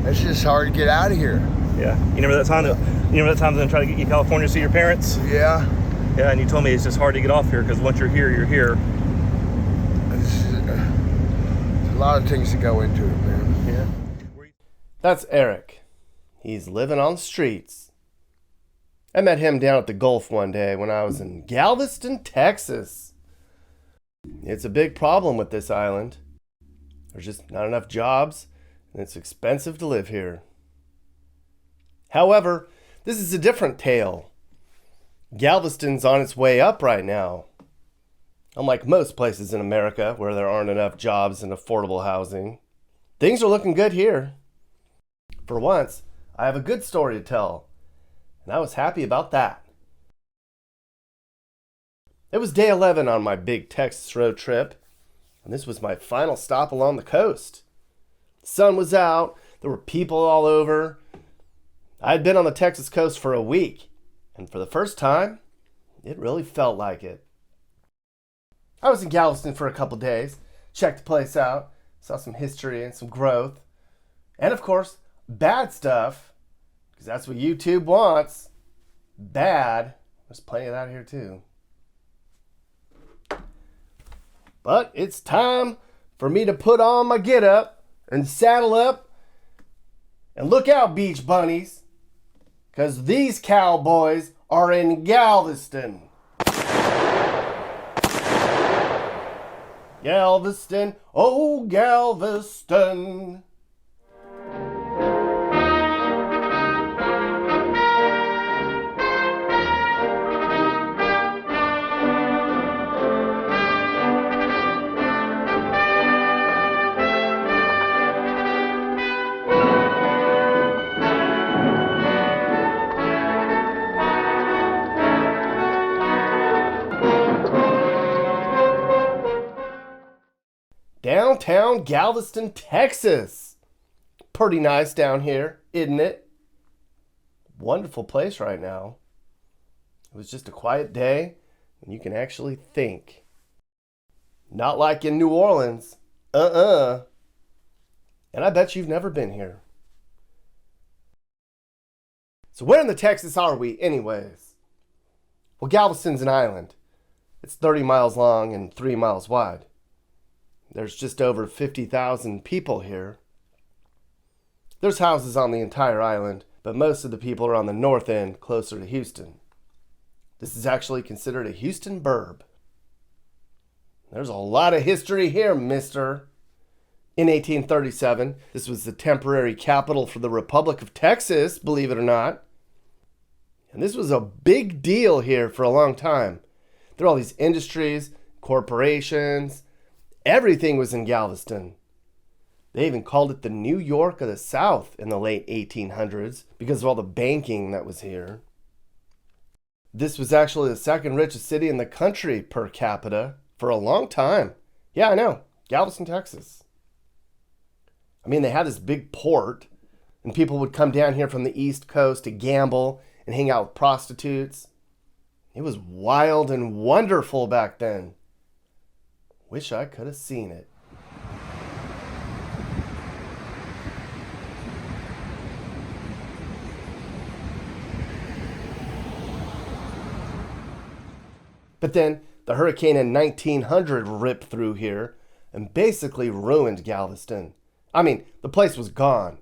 It's just hard to get out of here. Yeah. You remember that time that try to get you to California to see your parents? Yeah. Yeah, and you told me it's just hard to get off here because once you're here, you're here. There's a lot of things to go into it, man. Yeah. That's Eric. He's living on the streets. I met him down at the Gulf one day when I was in Galveston, Texas. It's a big problem with this island. There's just not enough jobs, and it's expensive to live here. However, this is a different tale. Galveston's on its way up right now. Unlike most places in America where there aren't enough jobs and affordable housing, things are looking good here. For once, I have a good story to tell, and I was happy about that. It was day 11 on my big Texas road trip, and this was my final stop along the coast. The sun was out, there were people all over. I had been on the Texas coast for a week, and for the first time, it really felt like it. I was in Galveston for a couple days, checked the place out, saw some history and some growth, and of course, bad stuff, because that's what YouTube wants. Bad. There's plenty of that here too. But it's time for me to put on my get-up and saddle up and look out, beach bunnies, because these cowboys are in Galveston. Galveston, oh Galveston. Downtown Galveston, Texas. Pretty nice down here, isn't it? Wonderful place right now. It was just a quiet day, and you can actually think. Not like in New Orleans. And I bet you've never been here. So where in the Texas are we anyways? Well, Galveston's an island. It's 30 miles long and 3 miles wide. There's just over 50,000 people here. There's houses on the entire island, but most of the people are on the north end, closer to Houston. This is actually considered a Houston burb. There's a lot of history here, mister. In 1837, this was the temporary capital for the Republic of Texas, believe it or not. And this was a big deal here for a long time. There are all these industries, corporations. Everything was in Galveston. They even called it the New York of the South in the late 1800s because of all the banking that was here. This was actually the second richest city in the country per capita for a long time. Yeah, I know. Galveston, Texas. I mean, they had this big port, and people would come down here from the East Coast to gamble and hang out with prostitutes. It was wild and wonderful back then. Wish I could have seen it. But then the hurricane in 1900 ripped through here and basically ruined Galveston. I mean, the place was gone.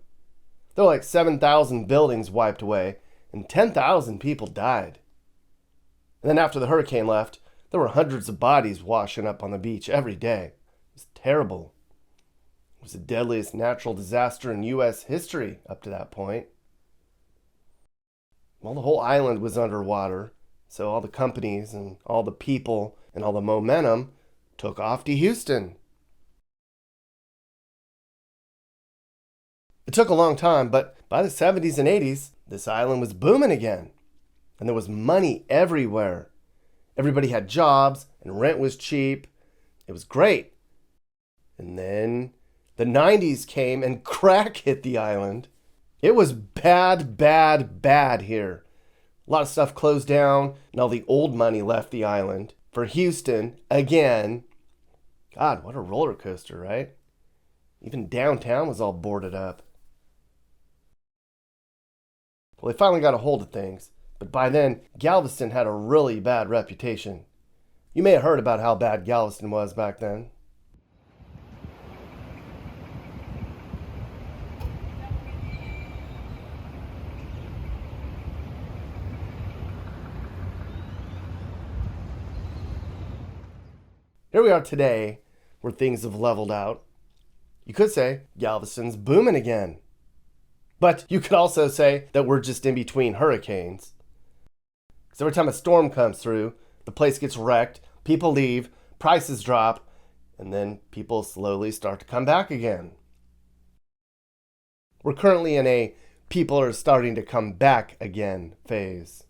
There were like 7,000 buildings wiped away and 10,000 people died. And then after the hurricane left, there were hundreds of bodies washing up on the beach every day. It was terrible. It was the deadliest natural disaster in U.S. history up to that point. Well, the whole island was underwater, so all the companies and all the people and all the momentum took off to Houston. It took a long time, but by the 70s and 80s, this island was booming again. And there was money everywhere. Everybody had jobs, and rent was cheap. It was great. And then the 90s came, and crack hit the island. It was bad, bad, bad here. A lot of stuff closed down, and all the old money left the island for Houston again. God, what a roller coaster, right? Even downtown was all boarded up. Well, they finally got a hold of things, but by then, Galveston had a really bad reputation. You may have heard about how bad Galveston was back then. Here we are today, where things have leveled out. You could say Galveston's booming again. But you could also say that we're just in between hurricanes. Because every time a storm comes through, the place gets wrecked, people leave, prices drop, and then people slowly start to come back again. We're currently in a people are starting to come back again phase.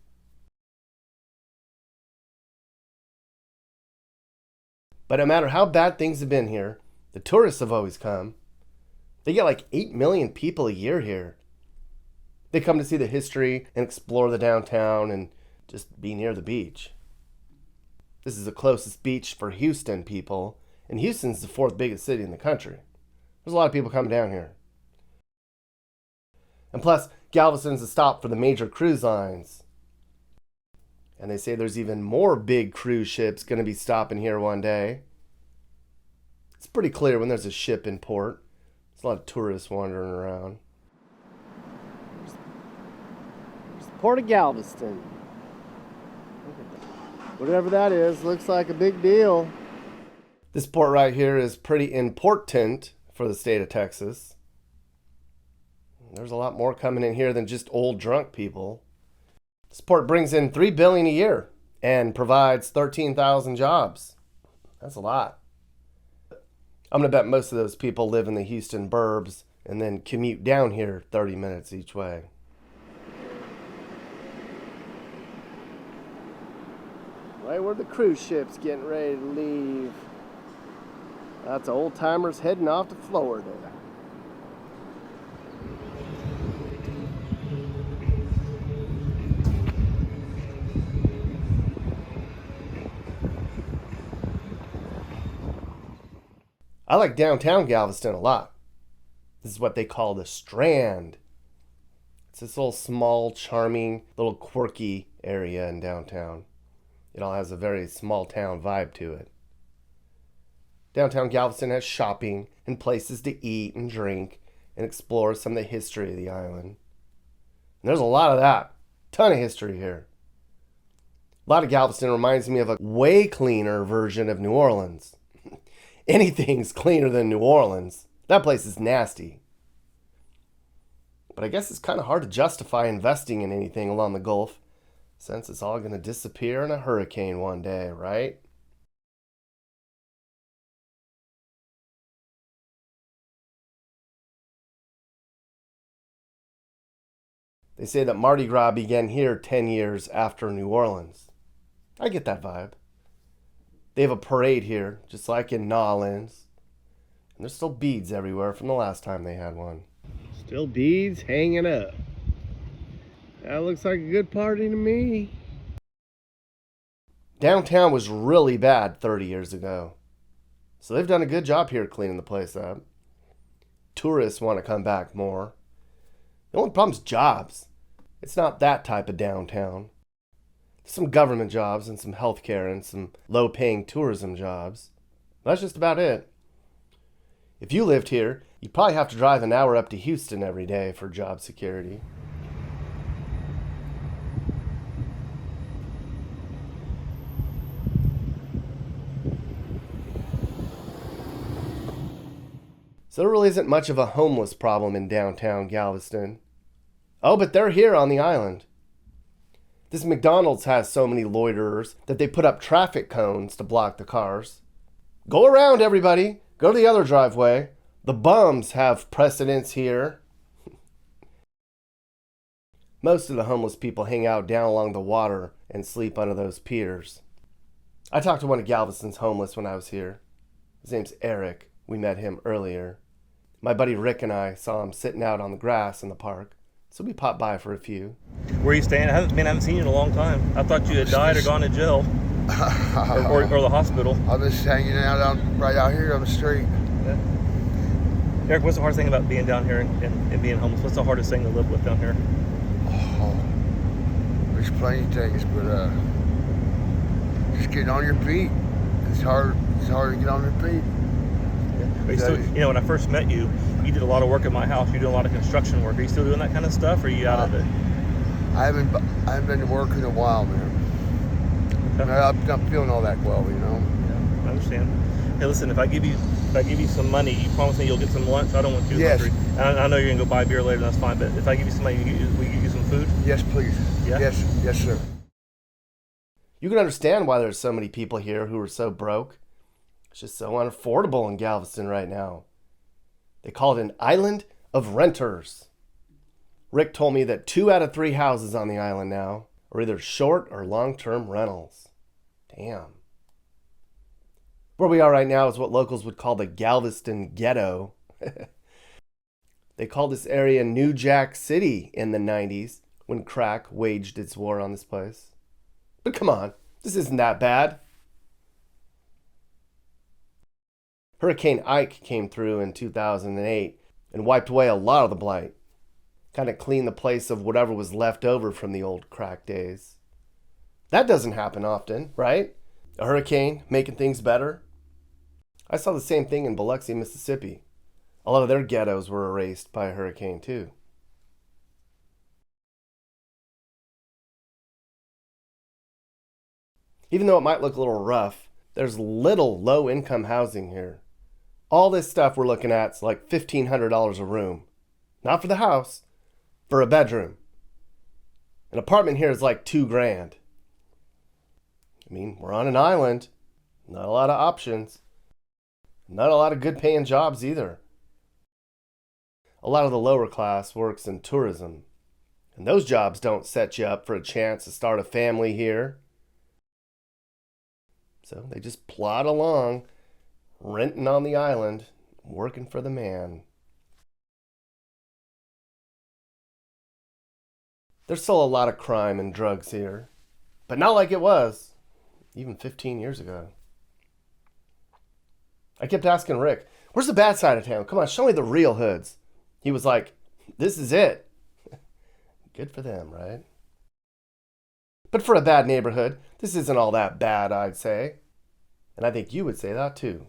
But no matter how bad things have been here, the tourists have always come. They get like 8 million people a year here. They come to see the history and explore the downtown and just be near the beach. This is the closest beach for Houston people, and Houston's the 4th biggest city in the country. There's a lot of people coming down here. And plus, Galveston's a stop for the major cruise lines. And they say there's even more big cruise ships going to be stopping here one day. It's pretty clear when there's a ship in port. There's a lot of tourists wandering around. There's the Port of Galveston. Whatever that is, looks like a big deal. This port right here is pretty important for the state of Texas. There's a lot more coming in here than just old drunk people. This port brings in $3 billion a year and provides 13,000 jobs. That's a lot. I'm going to bet most of those people live in the Houston burbs and then commute down here 30 minutes each way. Right where the cruise ship's getting ready to leave. That's old timers heading off to Florida. I like downtown Galveston a lot. This is what they call the Strand. It's this little small, charming, little quirky area in downtown. It all has a very small town vibe to it. Downtown Galveston has shopping and places to eat and drink and explore some of the history of the island. And there's a lot of that. Ton of history here. A lot of Galveston reminds me of a way cleaner version of New Orleans. Anything's cleaner than New Orleans. That place is nasty. But I guess it's kind of hard to justify investing in anything along the Gulf since it's all going to disappear in a hurricane one day, right? They say that Mardi Gras began here 10 years after New Orleans. I get that vibe. They have a parade here, just like in New Orleans. And there's still beads everywhere from the last time they had one. Still beads hanging up. That looks like a good party to me. Downtown was really bad 30 years ago. So they've done a good job here cleaning the place up. Tourists want to come back more. The only problem is jobs. It's not that type of downtown. Some government jobs and some healthcare and some low-paying tourism jobs. That's just about it. If you lived here, you'd probably have to drive an hour up to Houston every day for job security. So there really isn't much of a homeless problem in downtown Galveston. Oh, but they're here on the island. This McDonald's has so many loiterers that they put up traffic cones to block the cars. Go around, everybody. Go to the other driveway. The bums have precedence here. Most of the homeless people hang out down along the water and sleep under those piers. I talked to one of Galveston's homeless when I was here. His name's Eric. We met him earlier. My buddy Rick and I saw him sitting out on the grass in the park. So we popped by for a few. Where are you staying? I haven't seen you in a long time. I thought you had died or gone to jail. or the hospital. I'm just hanging out right out here on the street. Yeah. Eric, what's the hardest thing about being down here and being homeless? What's the hardest thing to live with down here? Oh, there's plenty of things, but just getting on your feet. It's hard. It's hard to get on your feet. Are you still, when I first met you, you did a lot of work at my house. You do a lot of construction work. Are you still doing that kind of stuff, or are you out of it? I haven't been to work in a while, man. Okay. I'm not feeling all that well, Yeah, I understand. Hey, listen, if I give you some money, you promise me you'll get some lunch. I don't want you Yes. hungry. I know you're gonna go buy beer later. That's fine. But if I give you some money, we give you some food. Yes, please. Yeah? Yes, sir. You can understand why there's so many people here who are so broke. It's just so unaffordable in Galveston right now. They call it an island of renters. Rick told me that 2 out of 3 houses on the island now are either short or long-term rentals. Damn. Where we are right now is what locals would call the Galveston ghetto. They called this area New Jack City in the 90s when crack waged its war on this place. But come on, this isn't that bad. Hurricane Ike came through in 2008 and wiped away a lot of the blight. Kind of cleaned the place of whatever was left over from the old crack days. That doesn't happen often, right? A hurricane making things better. I saw the same thing in Biloxi, Mississippi. A lot of their ghettos were erased by a hurricane too. Even though it might look a little rough, there's little low-income housing here. All this stuff we're looking at is like $1,500 a room. Not for the house, for a bedroom. An apartment here is like $2,000. I mean, we're on an island. Not a lot of options. Not a lot of good paying jobs either. A lot of the lower class works in tourism. And those jobs don't set you up for a chance to start a family here. So they just plod along, renting on the island, working for the man. There's still a lot of crime and drugs here, but not like it was even 15 years ago. I kept asking Rick, where's the bad side of town? Come on, show me the real hoods. He was like, this is it. Good for them, right? But for a bad neighborhood, this isn't all that bad, I'd say. And I think you would say that too.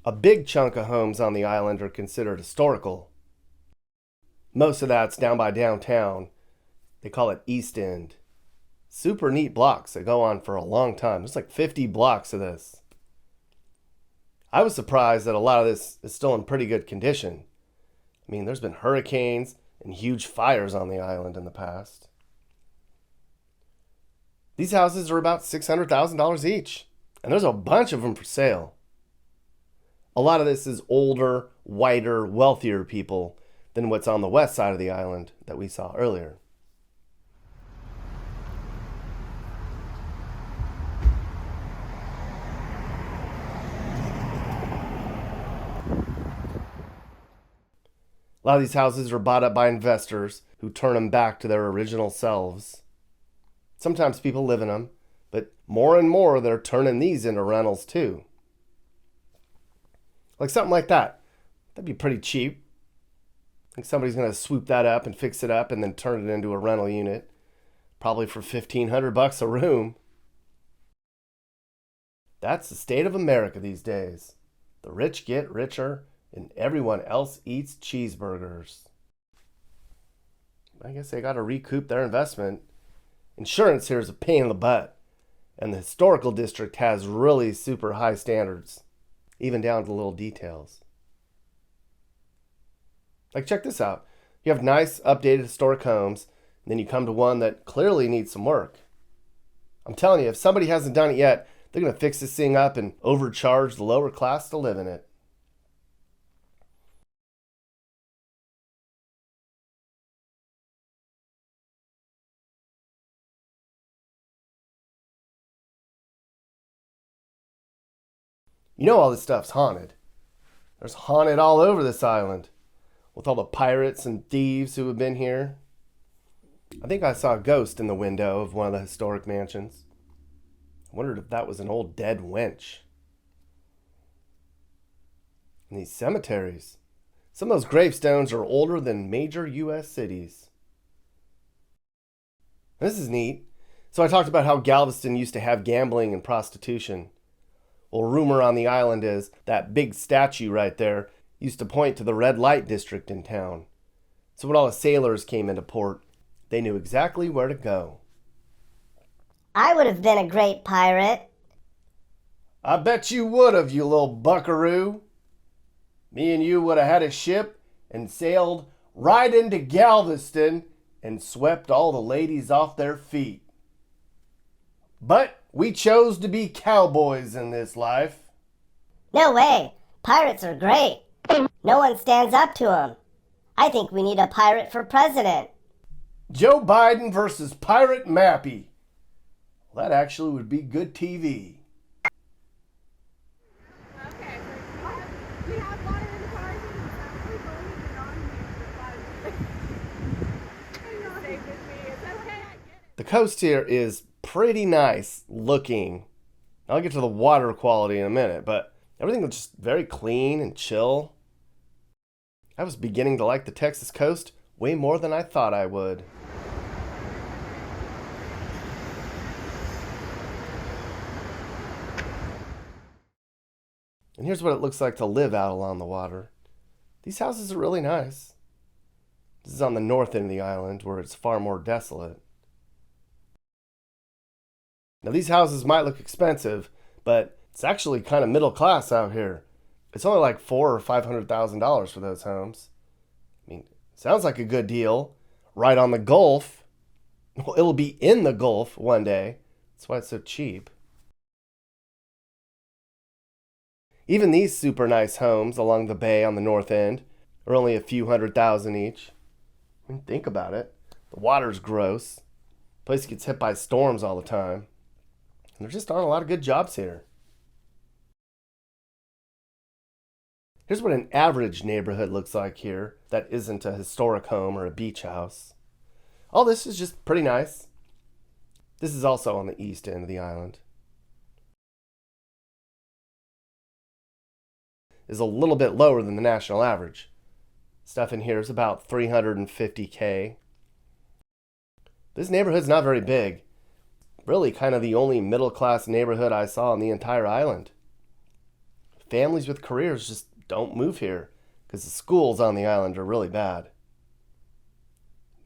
A big chunk of homes on the island are considered historical. Most of that's down by downtown. They call it East End. Super neat blocks that go on for a long time. There's like 50 blocks of this. I was surprised that a lot of this is still in pretty good condition. I mean, there's been hurricanes and huge fires on the island in the past. These houses are about $600,000 each, and there's a bunch of them for sale. A lot of this is older, whiter, wealthier people than what's on the west side of the island that we saw earlier. A lot of these houses are bought up by investors who turn them back to their original selves. Sometimes people live in them, but more and more they're turning these into rentals too. Like something like that. That'd be pretty cheap. I think somebody's going to swoop that up and fix it up and then turn it into a rental unit. Probably for $1,500 a room. That's the state of America these days. The rich get richer and everyone else eats cheeseburgers. I guess they got to recoup their investment. Insurance here is a pain in the butt. And the historical district has really super high standards. Even down to the little details. Like, check this out. You have nice, updated historic homes, and then you come to one that clearly needs some work. I'm telling you, if somebody hasn't done it yet, they're going to fix this thing up and overcharge the lower class to live in it. You know all this stuff's haunted. There's haunted all over this island. With all the pirates and thieves who have been here. I think I saw a ghost in the window of one of the historic mansions. I wondered if that was an old dead wench. And these cemeteries. Some of those gravestones are older than major U.S. cities. This is neat. So I talked about how Galveston used to have gambling and prostitution. Well, rumor on the island is that big statue right there used to point to the red light district in town. So when all the sailors came into port, they knew exactly where to go. I would have been a great pirate. I bet you would have, you little buckaroo. Me and you would have had a ship and sailed right into Galveston and swept all the ladies off their feet. But we chose to be cowboys in this life. No way. Pirates are great. No one stands up to them. I think we need a pirate for president. Joe Biden versus Pirate Mappy. Well, that actually would be good TV. Okay, we have water in the car. We're going to get on here. You're safe with me. It's okay. I get it. The coast here is pretty nice looking. I'll get to the water quality in a minute, but everything was just very clean and chill. I was beginning to like the Texas coast way more than I thought I would. And here's what it looks like to live out along the water. These houses are really nice. This is on the north end of the island where it's far more desolate. Now these houses might look expensive, but it's actually kind of middle class out here. It's only like $400,000 or $500,000 for those homes. I mean, sounds like a good deal. Right on the Gulf. Well, it'll be in the Gulf one day. That's why it's so cheap. Even these super nice homes along the bay on the north end are only a few $100,000 each. I mean, think about it. The water's gross. The place gets hit by storms all the time. And there just aren't a lot of good jobs here. Here's what an average neighborhood looks like here that isn't a historic home or a beach house. All this is just pretty nice. This is also on the east end of the island. Is a little bit lower than the national average. Stuff in here is about $350K. This neighborhood's not very big. Really kind of the only middle-class neighborhood I saw on the entire island. Families with careers just don't move here because the schools on the island are really bad.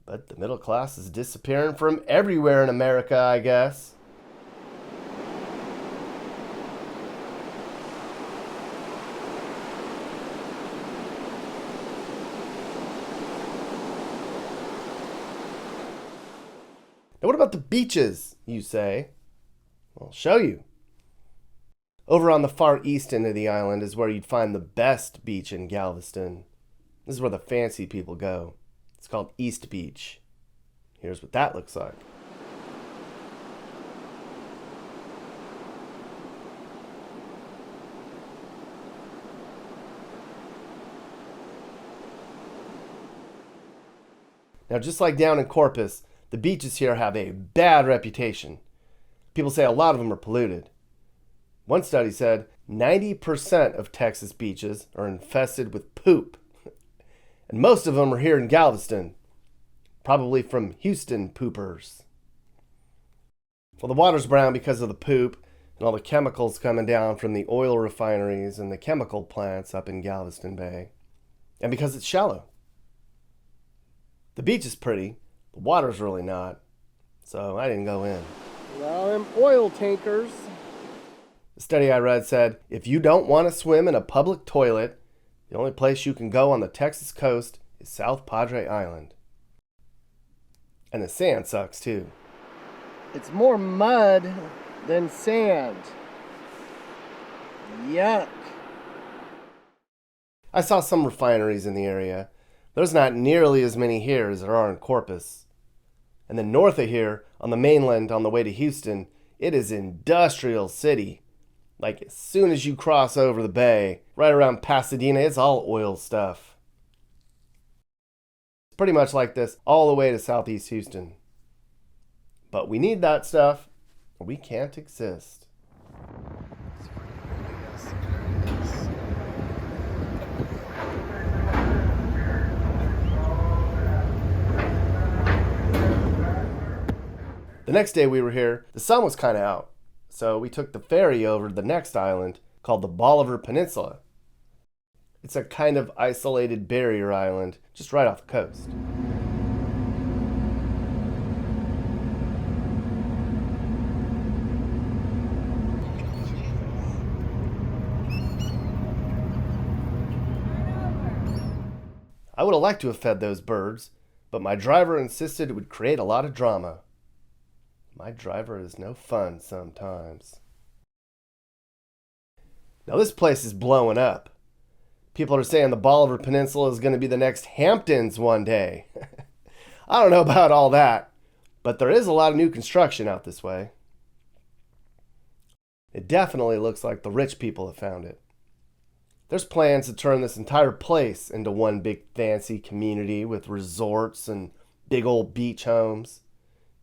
But the middle class is disappearing from everywhere in America, I guess. Now, what about the beaches, you say? I'll show you. Over on the far east end of the island is where you'd find the best beach in Galveston. This is where the fancy people go. It's called East Beach. Here's what that looks like. Now, just like down in Corpus, the beaches here have a bad reputation. People say a lot of them are polluted. One study said 90% of Texas beaches are infested with poop. And most of them are here in Galveston, probably from Houston poopers. Well, the water's brown because of the poop and all the chemicals coming down from the oil refineries and the chemical plants up in Galveston Bay. And because it's shallow. The beach is pretty, the water's really not, so I didn't go in. Well, them oil tankers. The study I read said, if you don't want to swim in a public toilet, the only place you can go on the Texas coast is South Padre Island. And the sand sucks too. It's more mud than sand. Yuck. I saw some refineries in the area. There's not nearly as many here as there are in Corpus. And then north of here, on the mainland on the way to Houston, it is industrial city. Like as soon as you cross over the bay, right around Pasadena, it's all oil stuff. It's pretty much like this all the way to southeast Houston. But we need that stuff, or we can't exist. The next day we were here, the sun was kind of out, so we took the ferry over to the next island called the Bolivar Peninsula. It's a kind of isolated barrier island just right off the coast. I would have liked to have fed those birds, but my driver insisted it would create a lot of drama. My driver is no fun sometimes. Now this place is blowing up. People are saying the Bolivar Peninsula is going to be the next Hamptons one day. I don't know about all that, but there is a lot of new construction out this way. It definitely looks like the rich people have found it. There's plans to turn this entire place into one big fancy community with resorts and big old beach homes.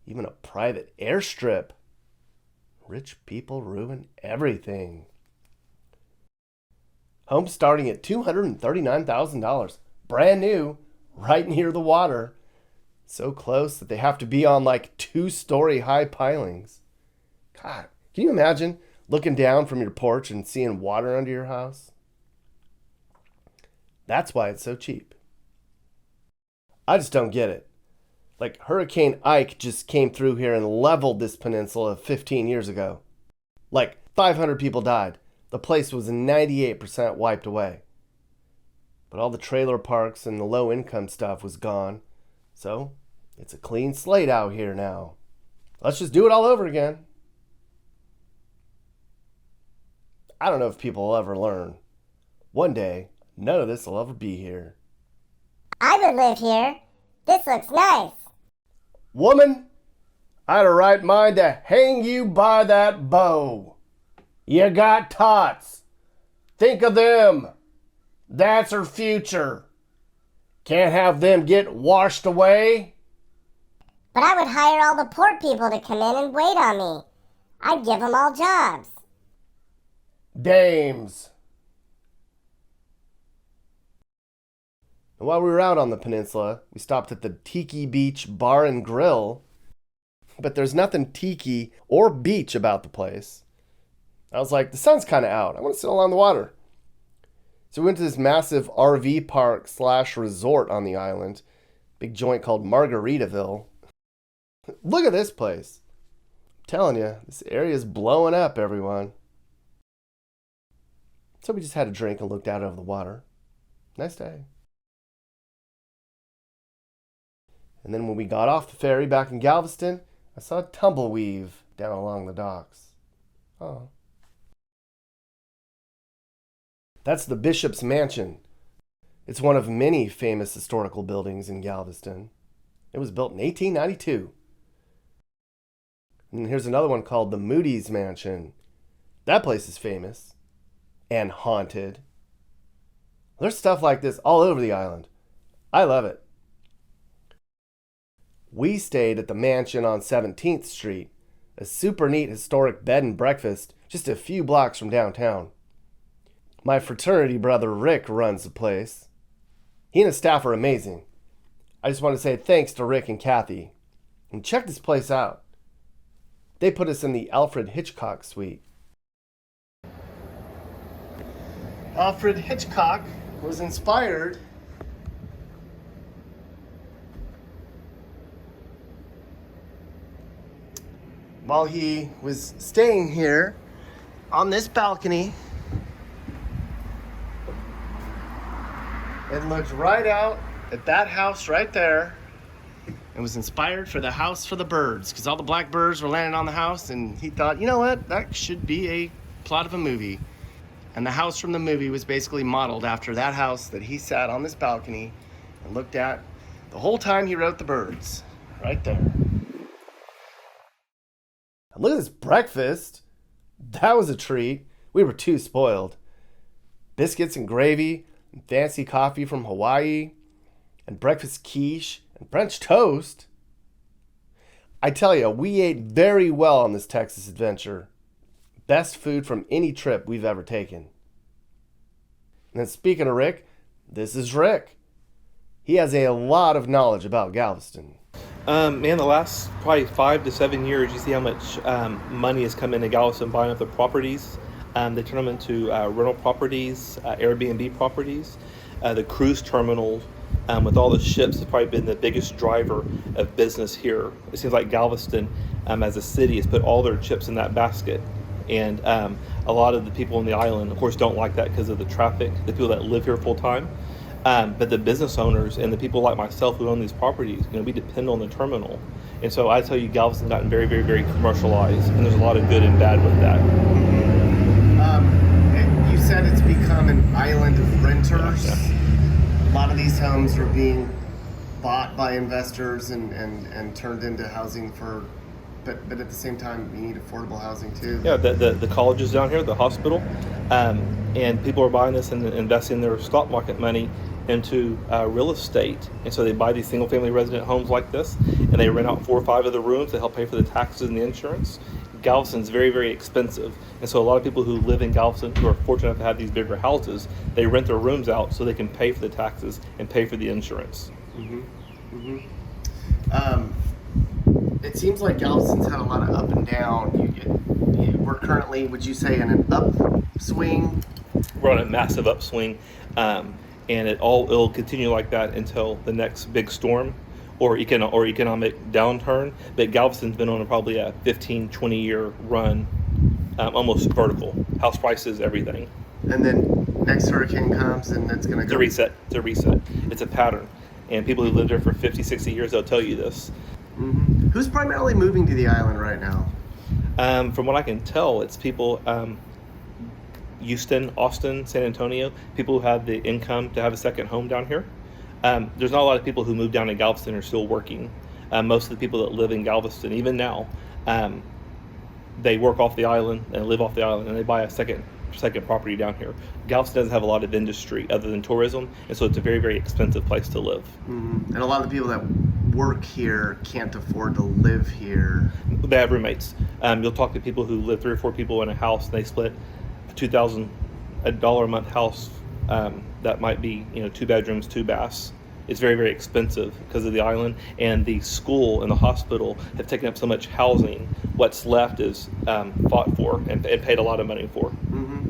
Even a private airstrip. Rich people ruin everything. Homes starting at $239,000. Brand new, right near the water. So close that they have to be on like 2-story high pilings. God, can you imagine looking down from your porch and seeing water under your house? That's why it's so cheap. I just don't get it. Like Hurricane Ike just came through here and leveled this peninsula 15 years ago. Like 500 people died. The place was 98% wiped away. But all the trailer parks and the low income stuff was gone. So it's a clean slate out here now. Let's just do it all over again. I don't know if people will ever learn. One day, none of this will ever be here. I would live here. This looks nice. Woman, I had a right mind to hang you by that bow. You got tots. Think of them. That's her future. Can't have them get washed away. But I would hire all the poor people to come in and wait on me. I'd give them all jobs. Dames. And while we were out on the peninsula, we stopped at the Tiki Beach Bar and Grill. But there's nothing tiki or beach about the place. I was like, the sun's kind of out. I want to sit along the water. So we went to this massive RV park / resort on the island. Big joint called Margaritaville. Look at this place. I'm telling you, this area is blowing up, everyone. So we just had a drink and looked out over the water. Nice day. And then when we got off the ferry back in Galveston, I saw a tumbleweave down along the docks. Oh. That's the Bishop's Mansion. It's one of many famous historical buildings in Galveston. It was built in 1892. And here's another one called the Moody's Mansion. That place is famous and haunted. There's stuff like this all over the island. I love it. We stayed at the mansion on 17th Street, a super neat historic bed and breakfast just a few blocks from downtown. My fraternity brother Rick runs the place. He and his staff are amazing. I just want to say thanks to Rick and Kathy. And check this place out. They put us in the Alfred Hitchcock suite. Alfred Hitchcock was inspired while he was staying here on this balcony. It looked right out at that house right there. It was inspired for the house for the birds because all the black birds were landing on the house, and he thought, you know what, that should be a plot of a movie. And the house from the movie was basically modeled after that house that he sat on this balcony and looked at the whole time he wrote The Birds, right there. And look at this breakfast. That was a treat. We were too spoiled. Biscuits and gravy, and fancy coffee from Hawaii, and breakfast quiche, and French toast. I tell you, we ate very well on this Texas adventure. Best food from any trip we've ever taken. And then speaking of Rick, this is Rick. He has a lot of knowledge about Galveston. Man, the last probably 5 to 7 years, you see how much money has come into Galveston buying up the properties. They turn them into rental properties, Airbnb properties. The cruise terminal, with all the ships, has probably been the biggest driver of business here. It seems like Galveston, as a city, has put all their chips in that basket. And a lot of the people on the island, of course, don't like that because of the traffic, the people that live here full time. But the business owners and the people like myself who own these properties, we depend on the terminal. And so I tell you, Galveston's gotten very, very, very commercialized, and there's a lot of good and bad with that. You said it's become an island of renters. Yeah. A lot of these homes are being bought by investors and turned into housing for, but at the same time, you need affordable housing too. Yeah, the colleges down here, the hospital, and people are buying this and investing their stock market money into real estate. And so they buy these single-family resident homes like this, and they rent out 4 or 5 of the rooms to help pay for the taxes and the insurance. Galveston's very, very expensive. And so a lot of people who live in Galveston, who are fortunate enough to have these bigger houses, they rent their rooms out so they can pay for the taxes and pay for the insurance. It seems like Galveston's had a lot of up and down. We're currently, would you say, in an upswing? We're on a massive upswing, and it'll continue like that until the next big storm or economic downturn. But Galveston's been on probably a 15, 20-year run, almost vertical. House prices, everything. And then next hurricane comes and it's going to go. It's a reset. It's a pattern. And people who lived there for 50, 60 years, they'll tell you this. Mm-hmm. Who's primarily moving to the island right now? From what I can tell, it's people, Houston, Austin, San Antonio, people who have the income to have a second home down here. There's not a lot of people who move down to Galveston are still working. Most of the people that live in Galveston, even now, they work off the island and live off the island, and they buy a second property down here. Galveston doesn't have a lot of industry other than tourism, and so it's a very, very expensive place to live. Mm-hmm. And a lot of the people that work here can't afford to live here. They have roommates. You'll talk to people who live 3 or 4 people in a house, and they split a $2,000 a month house that might be 2 bedrooms, 2 baths. It's very, very expensive because of the island, and the school and the hospital have taken up so much housing. What's left is fought for and paid a lot of money for. Mm-hmm.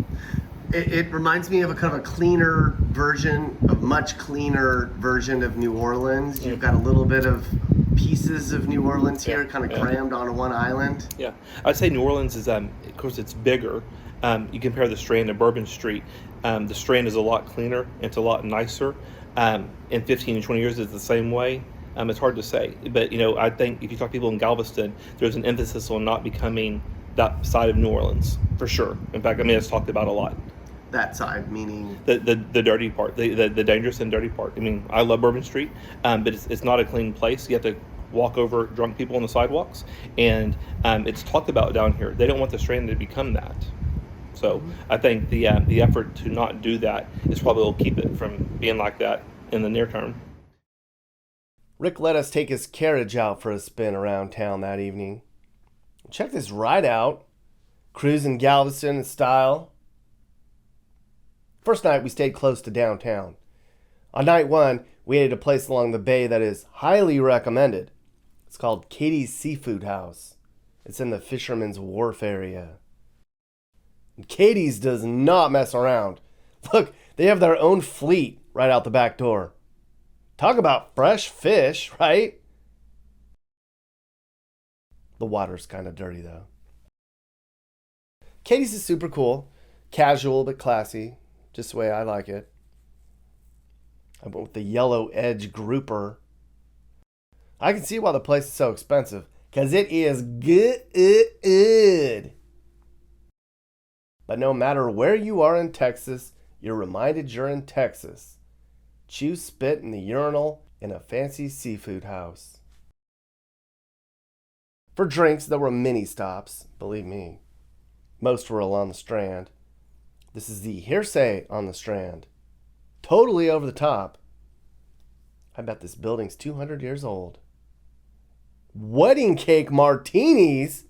It reminds me of a kind of a much cleaner version of New Orleans. You've got a little bit of pieces of New Orleans here, kind of crammed onto one island. Yeah, I'd say New Orleans is, of course, it's bigger. You compare the Strand to Bourbon Street. The Strand is a lot cleaner. It's a lot nicer. In 15 and 20 years, it's the same way. It's hard to say. But, I think if you talk to people in Galveston, there's an emphasis on not becoming that side of New Orleans, for sure. In fact, it's talked about a lot. That side, meaning? The dirty part, the dangerous and dirty part. I love Bourbon Street, but it's not a clean place. You have to walk over drunk people on the sidewalks, and it's talked about down here. They don't want the Strand to become that. So I think the effort to not do that is probably will keep it from being like that in the near term. Rick let us take his carriage out for a spin around town that evening. Check this ride out. Cruising Galveston in style. First night we stayed close to downtown. On night 1, we ate at a place along the bay that is highly recommended. It's called Katie's Seafood House. It's in the Fisherman's Wharf area. And Katie's does not mess around. Look, they have their own fleet right out the back door. Talk about fresh fish, right? The water's kind of dirty though. Katie's is super cool. Casual but classy. Just the way I like it. I went with the yellow edge grouper. I can see why the place is so expensive. Because it is good. But no matter where you are in Texas, you're reminded you're in Texas. Chew spit in the urinal in a fancy seafood house. For drinks, there were many stops, believe me. Most were along the Strand. This is the Hearsay on the Strand. Totally over the top. I bet this building's 200 years old. Wedding cake martinis?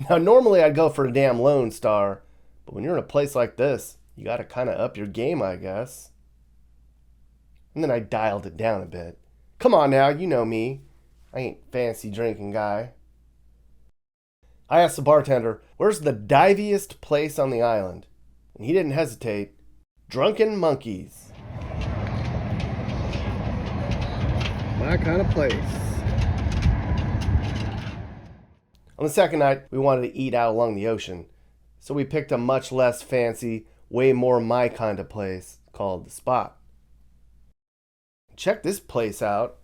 Now, normally I'd go for a damn Lone Star, but when you're in a place like this, you gotta kind of up your game, I guess. And then I dialed it down a bit. Come on now, you know me. I ain't fancy drinking guy. I asked the bartender, where's the diviest place on the island? And he didn't hesitate. Drunken Monkeys. My kind of place. On the second night, we wanted to eat out along the ocean. So we picked a much less fancy, way more my kind of place called The Spot. Check this place out.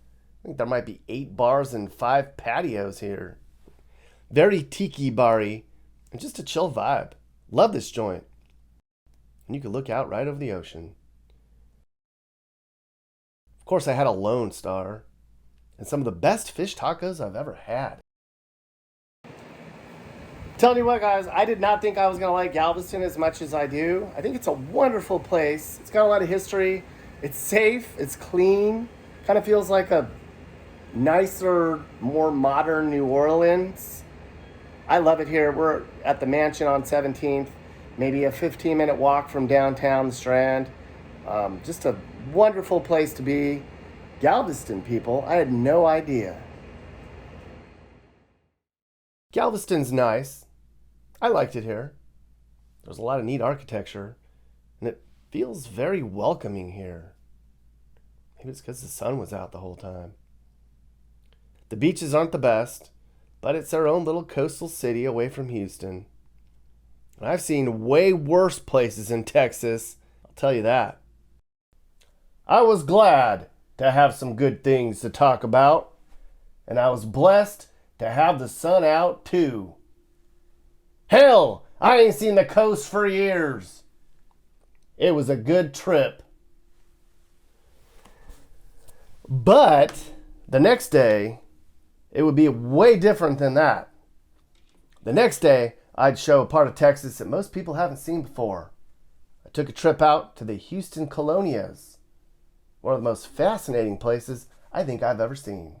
I think there might be 8 bars and 5 patios here. Very tiki bar-y and just a chill vibe. Love this joint. And you could look out right over the ocean. Of course, I had a Lone Star and some of the best fish tacos I've ever had. Telling you what, guys, I did not think I was going to like Galveston as much as I do. I think it's a wonderful place. It's got a lot of history. It's safe. It's clean. Kind of feels like a nicer, more modern New Orleans. I love it here. We're at the mansion on 17th, maybe a 15-minute walk from downtown the Strand. Just a wonderful place to be. Galveston, people, I had no idea. Galveston's nice. I liked it here. There's a lot of neat architecture, and it feels very welcoming here. Maybe it's because the sun was out the whole time. The beaches aren't the best, but it's our own little coastal city away from Houston. And I've seen way worse places in Texas, I'll tell you that. I was glad to have some good things to talk about, and I was blessed to have the sun out too. Hell, I ain't seen the coast for years. It was a good trip. But the next day, it would be way different than that. The next day, I'd show a part of Texas that most people haven't seen before. I took a trip out to the Houston Colonias, one of the most fascinating places I think I've ever seen.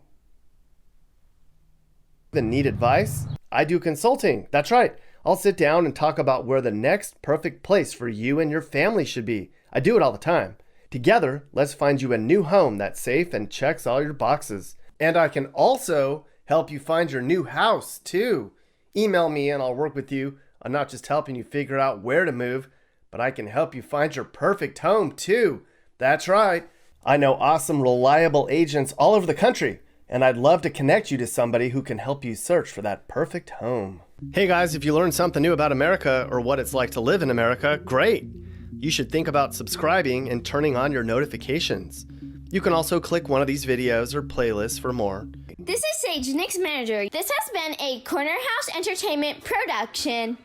Need advice? I do consulting. That's right. I'll sit down and talk about where the next perfect place for you and your family should be. I do it all the time. Together, let's find you a new home that's safe and checks all your boxes. And I can also help you find your new house, too. Email me and I'll work with you on not just helping you figure out where to move, but I can help you find your perfect home, too. That's right. I know awesome, reliable agents all over the country, and I'd love to connect you to somebody who can help you search for that perfect home. Hey guys, if you learned something new about America or what it's like to live in America, great. You should think about subscribing and turning on your notifications. You can also click one of these videos or playlists for more. This is Sage, Nick's manager. This has been a Corner House Entertainment production.